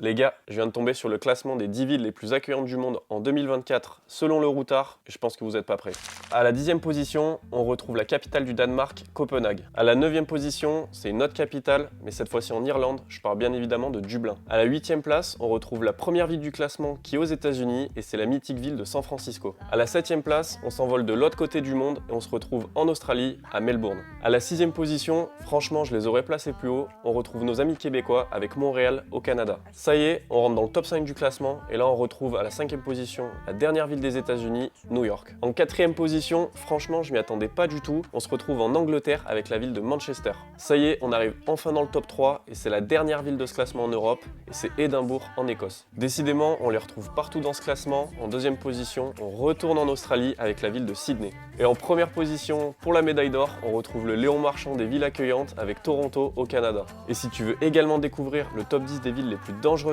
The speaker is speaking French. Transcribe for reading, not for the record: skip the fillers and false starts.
Les gars, je viens de tomber sur le classement des 10 villes les plus accueillantes du monde en 2024 selon le Routard, et je pense que vous n'êtes pas prêts. À la 10e position, on retrouve la capitale du Danemark, Copenhague. À la 9e position, c'est une autre capitale, mais cette fois-ci en Irlande, je parle bien évidemment de Dublin. À la 8e place, on retrouve la première ville du classement qui est aux États-Unis, et c'est la mythique ville de San Francisco. À la 7e place, on s'envole de l'autre côté du monde et on se retrouve en Australie, à Melbourne. À la 6e position, franchement je les aurais placés plus haut, on retrouve nos amis québécois avec Montréal au Canada. Ça y est, on rentre dans le top 5 du classement et là on retrouve à la 5e position la dernière ville des États-Unis, New York. En 4e position, franchement je m'y attendais pas du tout, on se retrouve en Angleterre avec la ville de Manchester. Ça y est, on arrive enfin dans le top 3 et c'est la dernière ville de ce classement en Europe et c'est Édimbourg en Écosse. Décidément, on les retrouve partout dans ce classement. En 2e position, on retourne en Australie avec la ville de Sydney. Et en première position, pour la médaille d'or, on retrouve le Léon Marchand des villes accueillantes avec Toronto au Canada. Et si tu veux également découvrir le top 10 des villes les plus dangereuses